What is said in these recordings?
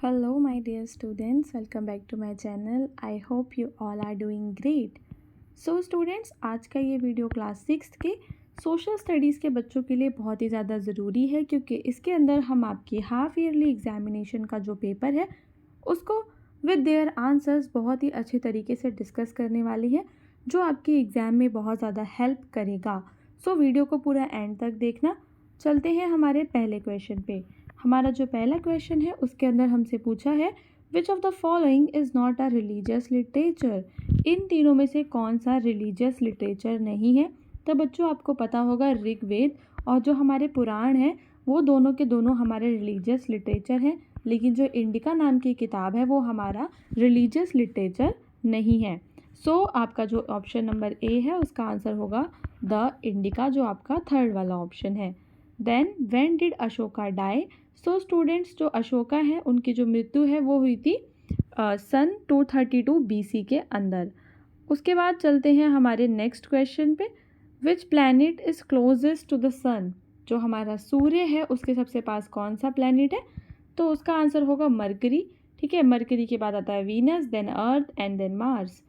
Hello, my dear students. Welcome back to my channel. I hope you all are doing great. So students, आज का ये video class 6 के social studies के बच्चों के लिए बहुत ही ज़्यादा ज़रूरी है क्योंकि इसके अंदर हम आपकी हाफ ईयरली एग्जामिनेशन का जो पेपर है उसको विद देयर आंसर्स बहुत ही अच्छे तरीके से डिस्कस करने वाली है जो आपके एग्ज़ाम में बहुत ज़्यादा हेल्प करेगा। सो वीडियो को पूरा एंड तक देखना। चलते हैं हमारे पहले क्वेश्चन पे। हमारा जो पहला क्वेश्चन है उसके अंदर हमसे पूछा है which of the following is not a religious literature. इन तीनों में से कौन सा रिलीजियस लिटरेचर नहीं है। तो बच्चों आपको पता होगा ऋग्वेद और जो हमारे पुराण हैं वो दोनों के दोनों हमारे रिलीजियस लिटरेचर हैं, लेकिन जो इंडिका नाम की किताब है वो हमारा रिलीजियस लिटरेचर नहीं है। सो आपका जो ऑप्शन नंबर ए है उसका आंसर होगा द इंडिका, जो आपका थर्ड वाला ऑप्शन है। Then when did Ashoka die. So students, जो अशोका हैं उनकी जो मृत्यु है वो हुई थी सन 232 BC के अंदर। उसके बाद चलते हैं हमारे नेक्स्ट क्वेश्चन पे। Which planet is closest to the sun. जो हमारा सूर्य है उसके सबसे पास कौन सा प्लैनेट है, तो उसका आंसर होगा मरकरी। ठीक है, मरकरी के बाद आता है Venus, then Earth and then Mars.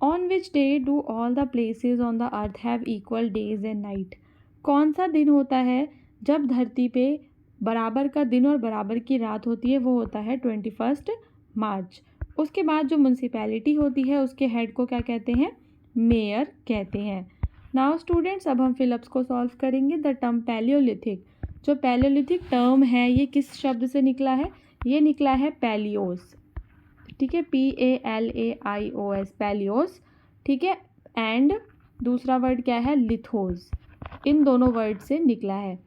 On which day do all the places on the earth have equal days and night. कौन सा दिन होता है जब धरती पे बराबर का दिन और बराबर की रात होती है, वो होता है 21 मार्च। उसके बाद जो म्यूनसिपैलिटी होती है उसके हेड को क्या कहते हैं, मेयर कहते हैं। नाउ स्टूडेंट्स, अब हम फिलअप्स को सॉल्व करेंगे। द टर्म पैलियोलिथिक, जो पैलियोलिथिक टर्म है ये किस शब्द से निकला है, ये निकला है पैलियोस। ठीक है, PALAIOS, पैलियोस। ठीक है, एंड दूसरा वर्ड क्या है, लिथोस। इन दोनों वर्ड से निकला है।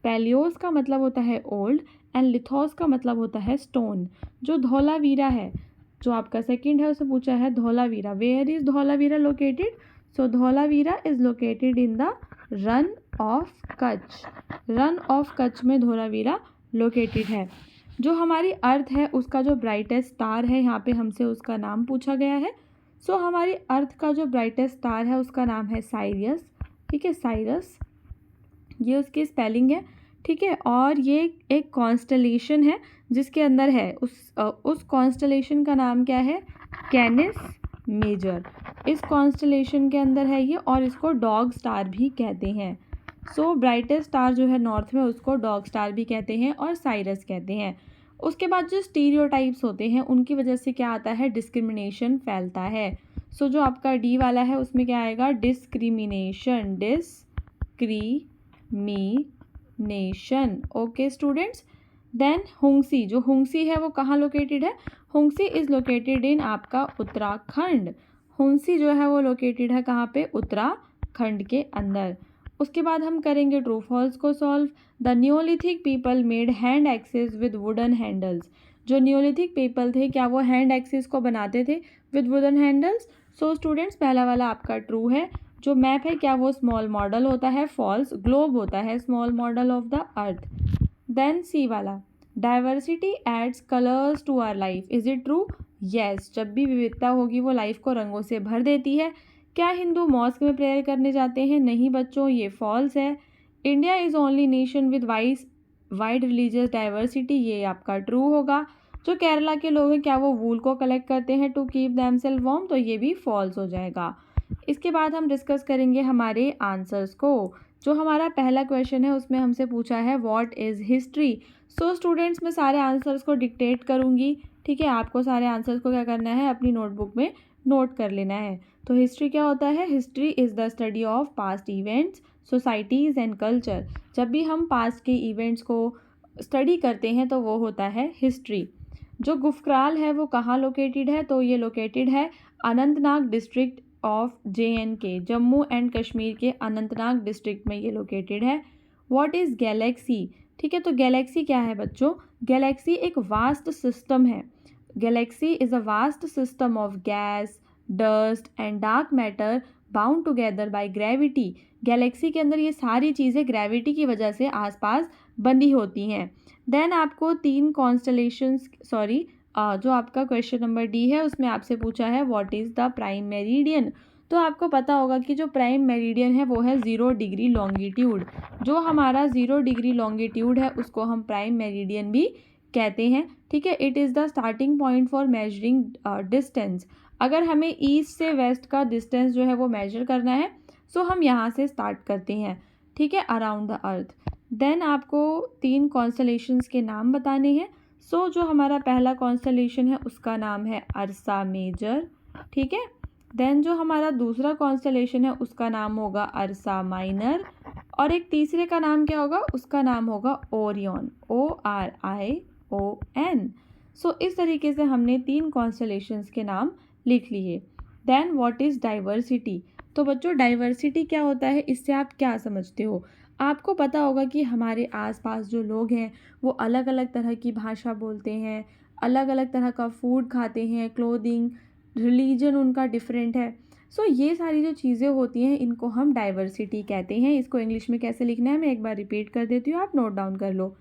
पैलियोस का मतलब होता है ओल्ड एंड लिथोस का मतलब होता है स्टोन। जो धौलावीरा है, जो आपका सेकंड है, उसे पूछा है Dholavira, where is Dholavira located. So Dholavira is located in the Rann of Kutch. Rann of Kutch में धौलावीरा लोकेटेड है। जो हमारी अर्थ है उसका जो ब्राइटेस्ट स्टार है, यहाँ पे हमसे उसका नाम पूछा गया है। सो हमारी अर्थ का जो ब्राइटेस्ट स्टार है उसका नाम है साइरियस। ठीक है, साइरस, ये उसकी स्पेलिंग है। ठीक है, और ये एक कॉन्स्टलेशन है जिसके अंदर है उस कॉन्स्टलेशन का नाम क्या है, कैनिस मेजर। इस कॉन्स्टलेशन के अंदर है ये, और इसको डॉग स्टार भी कहते हैं। सो ब्राइटेस्ट स्टार जो है नॉर्थ में उसको डॉग स्टार भी कहते हैं और साइरस कहते हैं। उसके बाद जो स्टीरियोटाइप्स होते हैं उनकी वजह से क्या आता है, डिस्क्रिमिनेशन फैलता है। सो जो आपका डी वाला है उसमें क्या आएगा, discrimination, discrimination. Okay students. Then हुंगसी, जो हुंगसी है वो कहाँ लोकेटेड है, हुंगसी इज़ लोकेटेड इन आपका उत्तराखंड। हुंगसी जो है वो लोकेटेड है कहाँ पे, उत्तराखंड के अंदर। उसके बाद हम करेंगे ट्रू फॉल्स को solve. The neolithic people made hand axes with wooden handles. जो न्योलिथिक पीपल थे क्या वो हैंड एक्सेस को बनाते थे with wooden handles. So students, पहला वाला आपका ट्रू है। जो मैप है क्या वो स्मॉल मॉडल होता है, फॉल्स, ग्लोब होता है small model of the earth. Then C वाला, diversity adds colours to our life, is it true. Yes, जब भी विविधता होगी वो लाइफ को रंगों से भर देती है। क्या हिंदू मॉस्क में प्रेयर करने जाते हैं, नहीं बच्चों, ये फॉल्स है। India is only nation with wide religious diversity, ये आपका ट्रू होगा। जो केरला के लोग हैं क्या वो वूल को कलेक्ट करते हैं टू कीप देमसेल्फ वार्म, तो ये भी फॉल्स हो जाएगा। इसके बाद हम डिस्कस करेंगे हमारे आंसर्स को। जो हमारा पहला क्वेश्चन है उसमें हमसे पूछा है what is history. So students, मैं सारे आंसर्स को डिक्टेट करूँगी। ठीक है, आपको सारे आंसर्स को क्या करना है, अपनी नोटबुक में नोट कर लेना है। तो हिस्ट्री क्या होता है, history is the study of past events, societies and culture. जब भी हम पास्ट के इवेंट्स को स्टडी करते हैं तो वो होता है हिस्ट्री। जो गुफक्राल है वो कहाँ लोकेटेड है, तो ये लोकेटेड है Anantnag district of JNK, Jammu and Kashmir के अनंतनाग डिस्ट्रिक्ट में ये लोकेटेड है। What is Galaxy. ठीक है, तो गैलेक्सी क्या है बच्चों, गैलेक्सी एक वास्ट सिस्टम है। Galaxy is a vast system of gas, dust and dark matter bound together by gravity. Galaxy के अंदर ये सारी चीज़ें ग्रेविटी की वजह से आसपास बंधी होती हैं। देन आपको 3 कॉन्स्टलेशंस, जो आपका क्वेश्चन नंबर डी है उसमें आपसे पूछा है what is the prime meridian. तो आपको पता होगा कि जो प्राइम मेरिडियन है वो है 0 डिग्री लॉन्गिट्यूड। जो हमारा 0 डिग्री लॉन्गिट्यूड है उसको हम प्राइम मेरिडियन भी कहते हैं, ठीक है। It is the starting point for measuring distance. अगर हमें ईस्ट से वेस्ट का डिस्टेंस जो है वो मेजर करना है, सो हम यहाँ से स्टार्ट करते हैं, ठीक है, अराउंड द अर्थ। देन आपको 3 कॉन्स्टलेशंस के नाम बताने हैं। सो जो हमारा पहला कॉन्स्टलेशन है उसका नाम है अर्सा मेजर, ठीक है। देन जो हमारा दूसरा कॉन्स्टलेशन है उसका नाम होगा अर्सा माइनर, और एक तीसरे का नाम क्या होगा, उसका नाम होगा ओरियन, ORION। सो इस तरीके से हमने 3 कॉन्स्टलेशंस के नाम लिख लिए। Then what is diversity. तो बच्चों डाइवर्सिटी क्या होता है, इससे आप क्या समझते हो। आपको पता होगा कि हमारे आसपास जो लोग हैं वो अलग अलग तरह की भाषा बोलते हैं, अलग अलग तरह का फूड खाते हैं, क्लोथिंग, रिलीजन उनका डिफरेंट है। सो ये सारी जो चीज़ें होती हैं इनको हम डाइवर्सिटी कहते हैं। इसको इंग्लिश में कैसे लिखना है मैं एक बार रिपीट कर देती हूँ, आप नोट डाउन कर लो।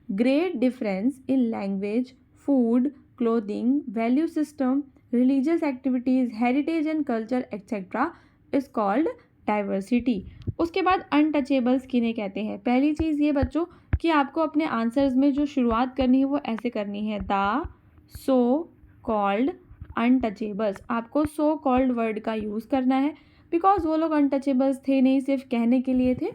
Great difference in language, food, clothing, value system, religious activities, heritage and culture etcetera is called diversity. उसके बाद अनटचेबल्स किन्हें कहते हैं। पहली चीज़ ये बच्चों कि आपको अपने आंसर्स में जो शुरुआत करनी है वो ऐसे करनी है, द सो कॉल्ड अनटचेबल्स। आपको सो कॉल्ड वर्ड का यूज़ करना है बिकॉज वो लोग अनटचेबल्स थे नहीं, सिर्फ कहने के लिए थे।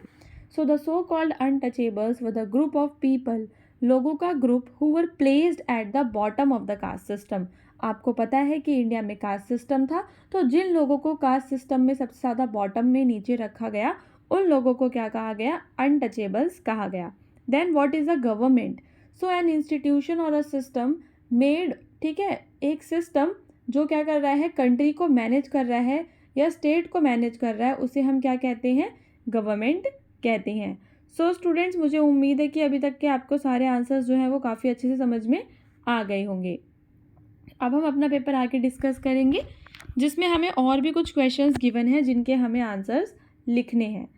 So the so called untouchables were the group of people, लोगों का group, who were placed at the bottom of the caste system. आपको पता है कि इंडिया में कास्ट सिस्टम था, तो जिन लोगों को कास्ट सिस्टम में सबसे ज़्यादा बॉटम में नीचे रखा गया उन लोगों को क्या कहा गया, अनटचेबल्स कहा गया। Then what is a government. So an institution और अ सिस्टम मेड, ठीक है, एक सिस्टम जो क्या कर रहा है, कंट्री को मैनेज कर रहा है या स्टेट को मैनेज कर रहा है, उसे हम क्या कहते हैं, गवर्नमेंट कहते हैं। सो स्टूडेंट्स मुझे उम्मीद है कि अभी तक के आपको सारे आंसर्स जो हैं वो काफ़ी अच्छे से समझ में आ गए होंगे। अब हम अपना पेपर आके डिस्कस करेंगे जिसमें हमें और भी कुछ क्वेश्चंस गिवन हैं जिनके हमें आंसर्स लिखने हैं,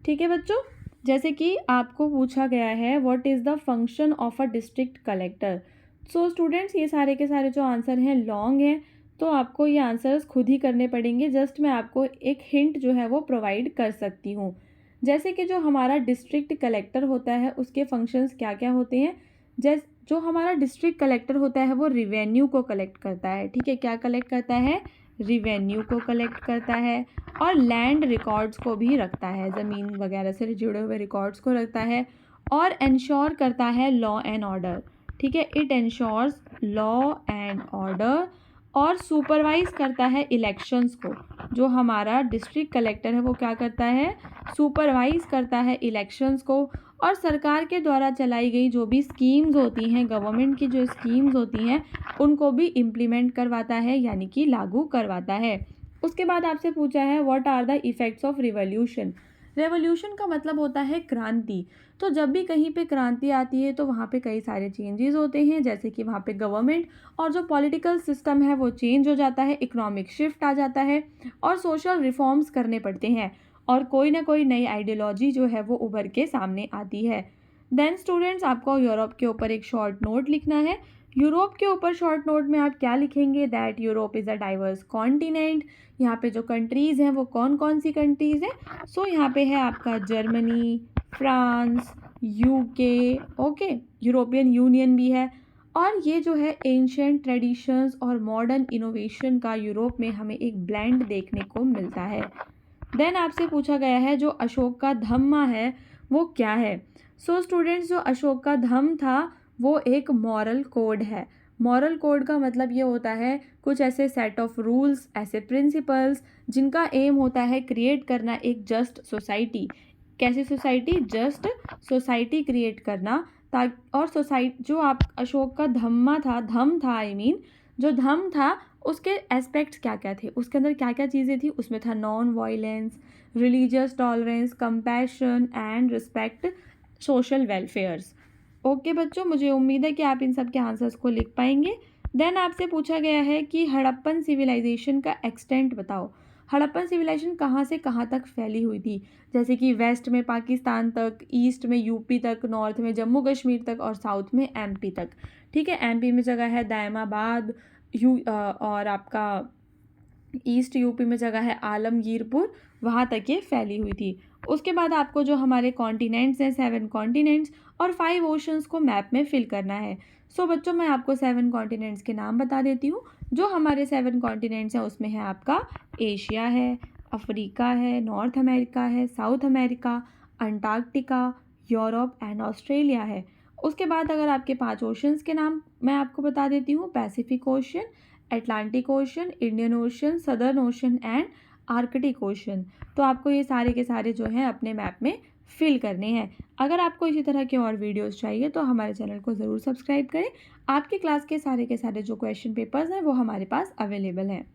ठीक है बच्चों। जैसे कि आपको पूछा गया है what is the function of a district collector. So students ये सारे के सारे जो आंसर हैं लॉन्ग हैं, तो आपको ये आंसर्स खुद ही करने पड़ेंगे। जस्ट मैं आपको एक हिंट जो है वो प्रोवाइड कर सकती हूँ। जैसे कि जो हमारा डिस्ट्रिक्ट कलेक्टर होता है उसके फंक्शंस क्या क्या होते हैं। जो हमारा डिस्ट्रिक्ट कलेक्टर होता है वो रिवेन्यू को कलेक्ट करता है, ठीक है, क्या कलेक्ट करता है, रिवेन्यू को कलेक्ट करता है, और लैंड रिकॉर्ड्स को भी रखता है, ज़मीन वगैरह से जुड़े हुए रिकॉर्ड्स को रखता है, और इंश्योर करता है लॉ एंड ऑर्डर, ठीक है, it ensures law and order, और सुपरवाइज करता है इलेक्शंस को। जो हमारा डिस्ट्रिक्ट कलेक्टर है वो क्या करता है, सुपरवाइज करता है इलेक्शंस को, और सरकार के द्वारा चलाई गई जो भी स्कीम्स होती हैं, गवर्नमेंट की जो स्कीम्स होती हैं उनको भी इम्प्लीमेंट करवाता है, यानी कि लागू करवाता है। उसके बाद आपसे पूछा है what are the effects of revolution. Revolution का मतलब होता है क्रांति। तो जब भी कहीं पे क्रांति आती है तो वहाँ पे कई सारे चेंजेस होते हैं, जैसे कि वहाँ पे गवर्नमेंट और जो पॉलिटिकल सिस्टम है वो चेंज हो जाता है, इकोनॉमिक शिफ्ट आ जाता है, और सोशल रिफॉर्म्स करने पड़ते हैं, और कोई ना कोई नई आइडियोलॉजी जो है वो उभर के सामने आती है। देन स्टूडेंट्स आपको यूरोप के ऊपर एक शॉर्ट नोट लिखना है। यूरोप के ऊपर शॉर्ट नोट में आप क्या लिखेंगे, that Europe is a diverse continent. यहाँ पे जो कंट्रीज़ हैं वो कौन कौन सी कंट्रीज़ हैं। सो यहाँ पे है आपका Germany, France, UK, okay, European union भी है। और ये जो है एंशिएंट ट्रेडिशंस और मॉडर्न इनोवेशन का यूरोप में हमें एक ब्लेंड देखने को मिलता है। देन आपसे पूछा गया है जो अशोक का धम्मा है वो क्या है। सो स्टूडेंट्स जो अशोक का धम्म था वो एक मॉरल कोड है। मॉरल कोड का मतलब ये होता है कुछ ऐसे सेट ऑफ रूल्स, ऐसे प्रिंसिपल्स जिनका एम होता है क्रिएट करना एक जस्ट सोसाइटी। कैसी सोसाइटी, जस्ट सोसाइटी क्रिएट करना। और सोसाइटी जो आप अशोक का धम्मा था, धम्म था, आई मीन जो धम्म था उसके एस्पेक्ट्स क्या क्या थे, उसके अंदर क्या क्या चीज़ें थी, उसमें था non violence, religious tolerance, compassion and respect, social welfares. Okay बच्चों, मुझे उम्मीद है कि आप इन सब के आंसर्स को लिख पाएंगे। देन आपसे पूछा गया है कि हड़प्पन सिविलाइजेशन का एक्सटेंट बताओ। हड़प्पन सिविलाइजेशन कहाँ से कहाँ तक फैली हुई थी, जैसे कि वेस्ट में पाकिस्तान तक, ईस्ट में यूपी तक, नॉर्थ में जम्मू कश्मीर तक, और साउथ में एमपी तक, ठीक है। एमपी में जगह है दायमाबाद, और आपका ईस्ट यूपी में जगह है आलमगीरपुर, वहाँ तक ये फैली हुई थी। उसके बाद आपको जो हमारे कॉन्टिनेंट्स हैं, 7 कॉन्टिनेंट्स और 5 ओशंस को मैप में फिल करना है। सो बच्चों मैं आपको 7 कॉन्टिनेंट्स के नाम बता देती हूँ। जो हमारे 7 कॉन्टिनेंट्स हैं उसमें है आपका एशिया है, अफ्रीका है, नॉर्थ अमेरिका है, south America, Antarctica, Europe and Australia है। उसके बाद अगर आपके 5 ओशंस के नाम मैं आपको बता देती हूँ, Pacific ocean, Atlantic ocean, Indian ocean, southern ocean and Arctic ocean. तो आपको ये सारे के सारे जो हैं अपने मैप में फिल करने हैं। अगर आपको इसी तरह के और वीडियोस चाहिए तो हमारे चैनल को ज़रूर सब्सक्राइब करें। आपकी क्लास के सारे जो क्वेश्चन पेपर्स हैं वो हमारे पास अवेलेबल हैं।